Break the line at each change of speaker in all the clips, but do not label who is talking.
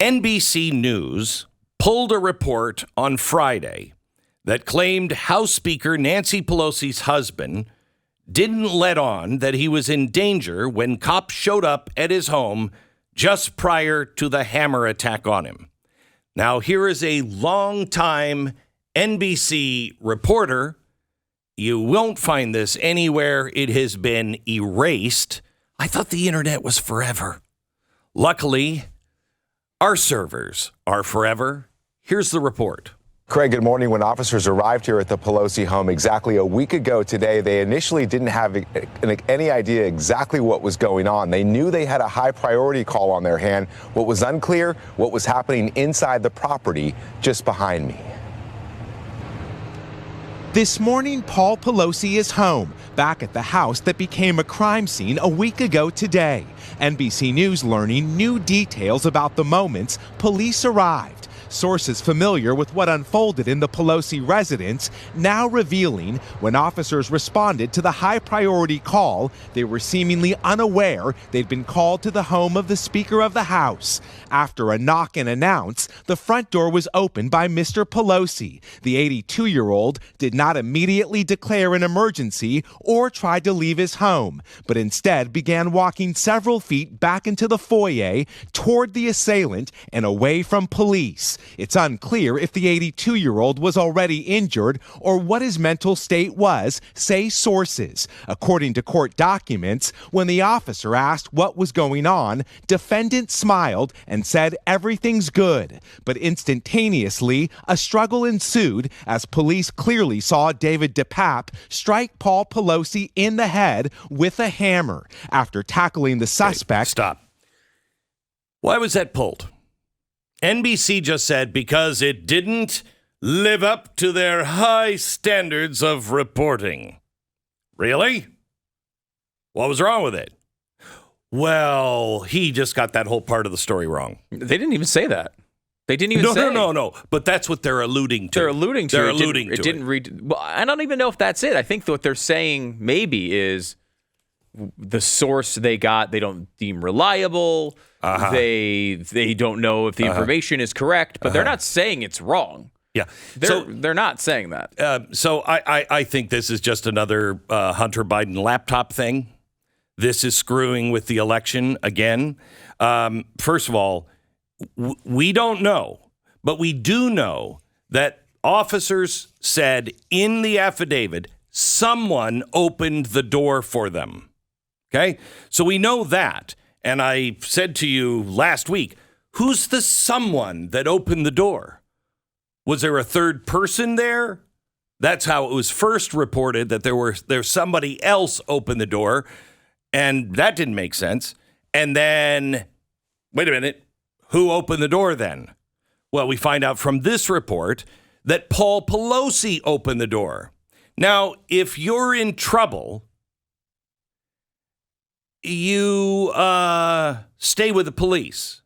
NBC News pulled a report on Friday that claimed House Speaker Nancy Pelosi's husband didn't let on that he was in danger when cops showed up at his home just prior to the hammer attack on him. Now, here is a longtime NBC reporter. You won't find this anywhere. It has been erased. I thought the internet was forever. Luckily, our servers are forever. Here's the report.
Craig, good morning. When officers arrived here at the Pelosi home exactly a week ago today, they initially didn't have any idea exactly what was going on. They knew they had a high priority call on their hand. What was unclear, what was happening inside the property just behind me.
This morning, Paul Pelosi is home, back at the house that became a crime scene a week ago today. NBC News learning new details about the moments police arrived. Sources familiar with what unfolded in the Pelosi residence now revealing when officers responded to the high-priority call, they were seemingly unaware they'd been called to the home of the Speaker of the House. After a knock and announce, the front door was opened by Mr. Pelosi. The 82-year-old did not immediately declare an emergency or try to leave his home, but instead began walking several feet back into the foyer toward the assailant and away from police. It's unclear if the 82-year-old was already injured or what his mental state was, say sources. According to court documents, when the officer asked what was going on, defendant smiled and said everything's good. But instantaneously, a struggle ensued as police clearly saw David DePape strike Paul Pelosi in the head with a hammer. After tackling the suspect...
Stop. Why was that pulled? NBC just said because it didn't live up to their high standards of reporting. Really? What was wrong with it? Well, he just got that whole part of the story wrong.
They didn't even say that. They didn't even say.
No. But that's what they're alluding to.
They're alluding to.
It
didn't read. Well, I don't even know if that's it. I think what they're saying maybe is the source they got, they don't deem reliable. They don't know if the information is correct, but they're not saying it's wrong.
Yeah.
They're not saying that.
So I think this is just another Hunter Biden laptop thing. This is screwing with the election again. First of all, we don't know, but we do know that officers said in the affidavit, someone opened the door for them. Okay? So we know that. And I said to you last week, who's the someone that opened the door? Was there a third person there? That's how it was first reported, that there's somebody else opened the door, and that didn't make sense. And then, wait a minute, who opened the door then? Well, we find out from this report that Paul Pelosi opened the door. Now, if you're in trouble, you stay with the police,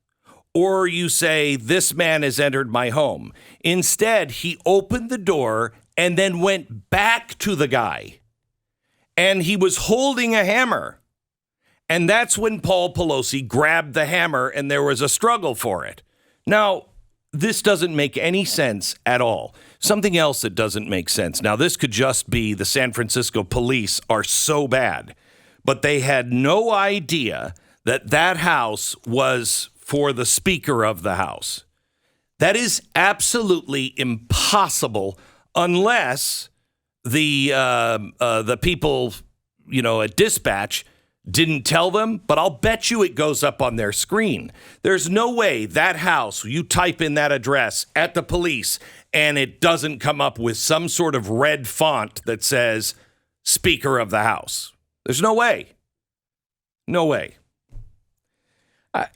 or you say, this man has entered my home. Instead, he opened the door and then went back to the guy, and he was holding a hammer. And that's when Paul Pelosi grabbed the hammer and there was a struggle for it. Now, this doesn't make any sense at all. Something else that doesn't make sense. Now, this could just be the San Francisco police are so bad, but they had no idea that that house was for the Speaker of the House. That is absolutely impossible unless the people, at dispatch didn't tell them, but I'll bet you it goes up on their screen. There's no way that house, you type in that address at the police, and it doesn't come up with some sort of red font that says Speaker of the House. There's no way. No way.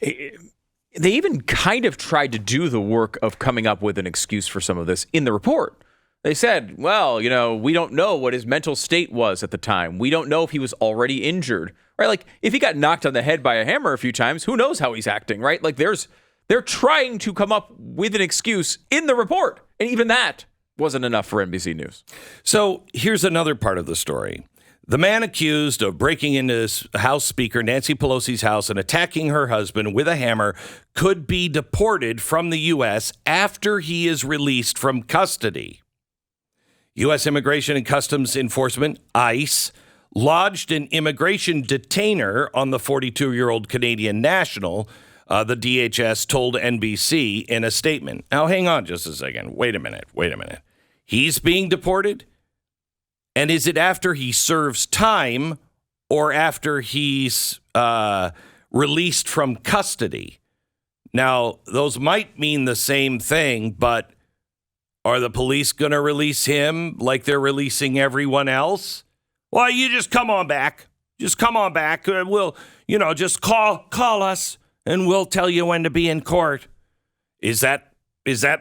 They even kind of tried to do the work of coming up with an excuse for some of this in the report. They said, well, we don't know what his mental state was at the time. We don't know if he was already injured, right? Like, if he got knocked on the head by a hammer a few times, who knows how he's acting, right? Like, they're trying to come up with an excuse in the report. And even that wasn't enough for NBC News.
So here's another part of the story The man accused of breaking into House Speaker Nancy Pelosi's house and attacking her husband with a hammer could be deported from the U.S. after he is released from custody. U.S. Immigration and Customs Enforcement, ICE, lodged an immigration detainer on the 42-year-old Canadian national, the DHS told NBC in a statement. Now, hang on just a second. Wait a minute. He's being deported? And is it after he serves time or after he's released from custody? Now, those might mean the same thing, but are the police going to release him like they're releasing everyone else? Well, you just come on back. Just come on back. We'll, just call us and we'll tell you when to be in court. Is that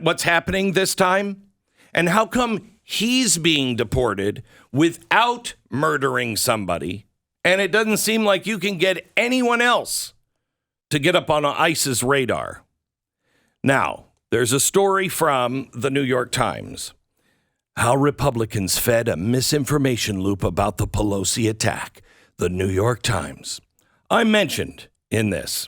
what's happening this time? And how come he's being deported without murdering somebody, and it doesn't seem like you can get anyone else to get up on ICE's radar? Now, there's a story from the New York Times. How Republicans fed a misinformation loop about the Pelosi attack. The New York Times. I mentioned in this.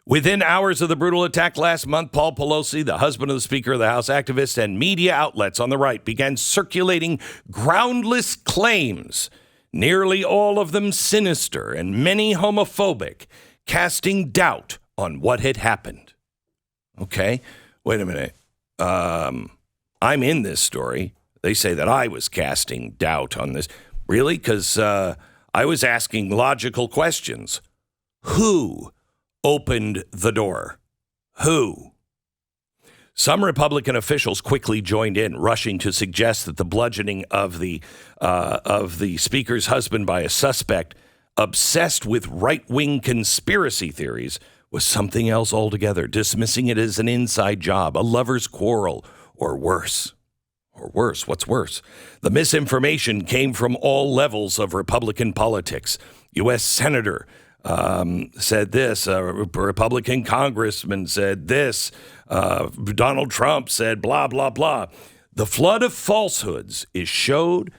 Within hours of the brutal attack last month, Paul Pelosi, the husband of the Speaker of the House, activists and media outlets on the right began circulating groundless claims, nearly all of them sinister and many homophobic, casting doubt on what had happened. Okay, wait a minute. I'm in this story. They say that I was casting doubt on this. Really? Because I was asking logical questions. Who opened the door? Who? Some Republican officials quickly joined in, rushing to suggest that the bludgeoning of the Speaker's husband by a suspect obsessed with right-wing conspiracy theories was something else altogether, dismissing it as an inside job, a lover's quarrel, or worse. Or worse, what's worse? The misinformation came from all levels of Republican politics. U.S. Senator said this. A Republican congressman said this. Donald Trump said blah, blah, blah. The flood of falsehoods showed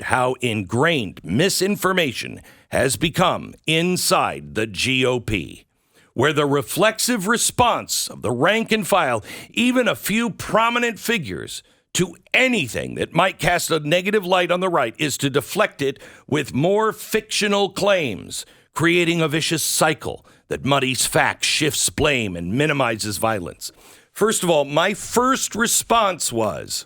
how ingrained misinformation has become inside the GOP, where the reflexive response of the rank and file, even a few prominent figures, to anything that might cast a negative light on the right is to deflect it with more fictional claims, creating a vicious cycle that muddies facts, shifts blame, and minimizes violence. First of all, my first response was,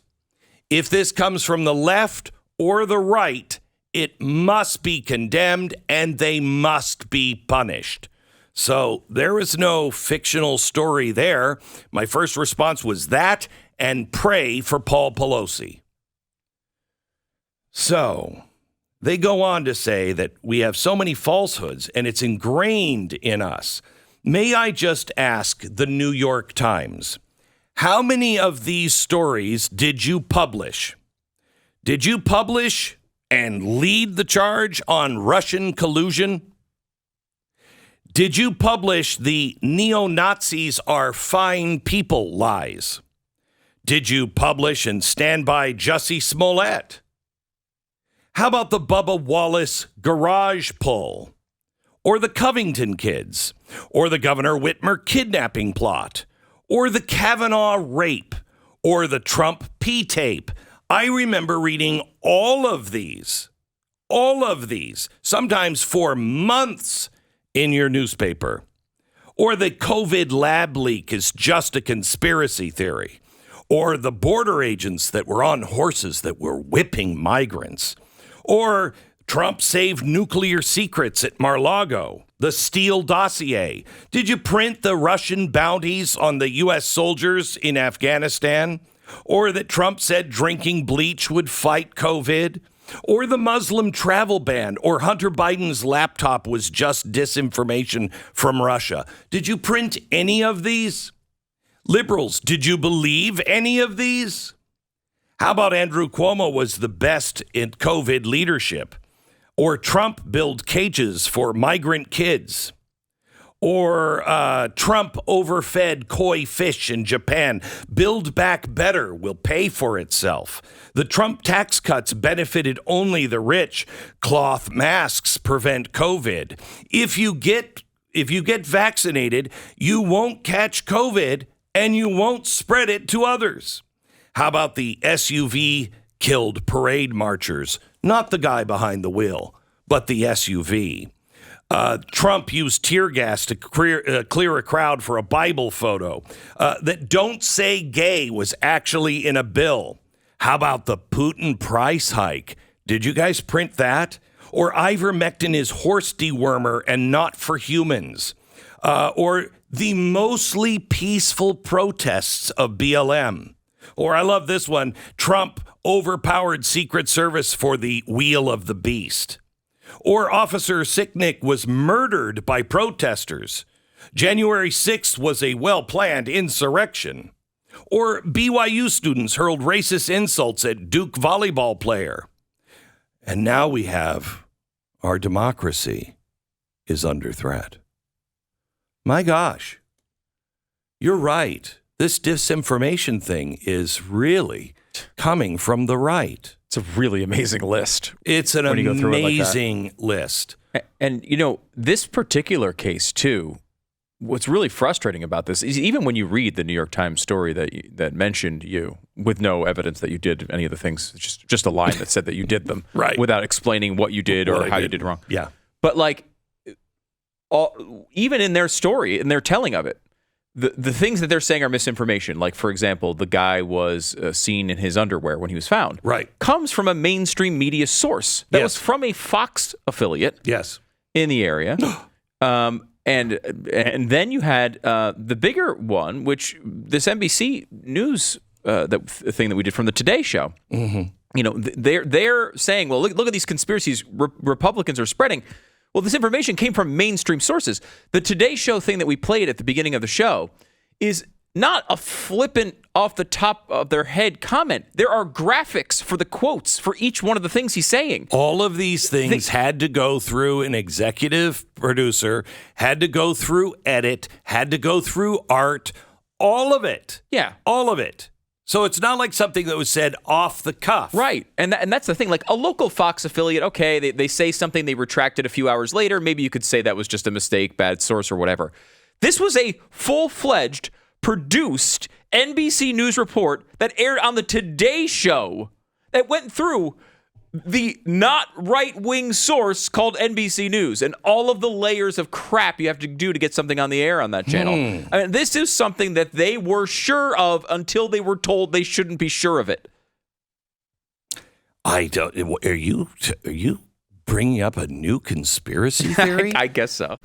if this comes from the left or the right, it must be condemned and they must be punished. So there is no fictional story there. My first response was that, and pray for Paul Pelosi. So they go on to say that we have so many falsehoods and it's ingrained in us. May I just ask the New York Times, how many of these stories did you publish? Did you publish and lead the charge on Russian collusion? Did you publish the neo-Nazis are fine people lies? Did you publish and stand by Jussie Smollett? How about the Bubba Wallace garage pull? Or the Covington kids? Or the Governor Whitmer kidnapping plot? Or the Kavanaugh rape? Or the Trump P-tape? I remember reading all of these, sometimes for months in your newspaper. Or the COVID lab leak is just a conspiracy theory. Or the border agents that were on horses that were whipping migrants. Or Trump saved nuclear secrets at Mar-a-Lago. The Steele dossier. Did you print the Russian bounties on the U.S. soldiers in Afghanistan? Or that Trump said drinking bleach would fight COVID? Or the Muslim travel ban? Or Hunter Biden's laptop was just disinformation from Russia? Did you print any of these? Liberals, did you believe any of these? How about Andrew Cuomo was the best in COVID leadership? Or Trump built cages for migrant kids? Or Trump overfed koi fish in Japan. Build Back Better will pay for itself. The Trump tax cuts benefited only the rich. Cloth masks prevent COVID. If you get vaccinated, you won't catch COVID and you won't spread it to others. How about the SUV killed parade marchers? Not the guy behind the wheel, but the SUV. Trump used tear gas to clear a crowd for a Bible photo. That "Don't Say Gay" was actually in a bill. How about the Putin price hike? Did you guys print that? Or ivermectin is horse dewormer and not for humans. Or the mostly peaceful protests of BLM. Or I love this one, Trump overpowered Secret Service for the wheel of the beast. Or Officer Sicknick was murdered by protesters. January 6th was a well-planned insurrection. Or BYU students hurled racist insults at Duke volleyball player. And now we have our democracy is under threat. My gosh, you're right. This disinformation thing is really coming from the right.
It's a really amazing list.
It's an amazing list.
And, you know, this particular case, too, what's really frustrating about this is even when you read the New York Times story that mentioned you with no evidence that you did any of the things, just a line that said that you did them
right,
without explaining what you did or how you did wrong.
Yeah.
But like, even in their story, in their telling of it, the things that they're saying are misinformation. Like, for example, the guy was seen in his underwear when he was found.
Right.
Comes from a mainstream media source. That was from a Fox affiliate.
Yes.
In the area. And then you had the bigger one, which this NBC News thing that we did from the Today Show. Mm-hmm. You know, they're saying, well, look at these conspiracies Republicans are spreading. Well, this information came from mainstream sources. The Today Show thing that we played at the beginning of the show is not a flippant off the top of their head comment. There are graphics for the quotes for each one of the things he's saying.
All of these things had to go through an executive producer, had to go through edit, had to go through art, all of it.
Yeah.
All of it. So it's not like something that was said off the cuff.
Right. And that's the thing. Like a local Fox affiliate, okay, they say something, they retract it a few hours later. Maybe you could say that was just a mistake, bad source or whatever. This was a full-fledged, produced NBC News report that aired on the Today Show that went through the not right-wing source called NBC News and all of the layers of crap you have to do to get something on the air on that channel. I mean, this is something that they were sure of until they were told they shouldn't be sure of it.
I don't. Are you bringing up a new conspiracy theory?
I guess so.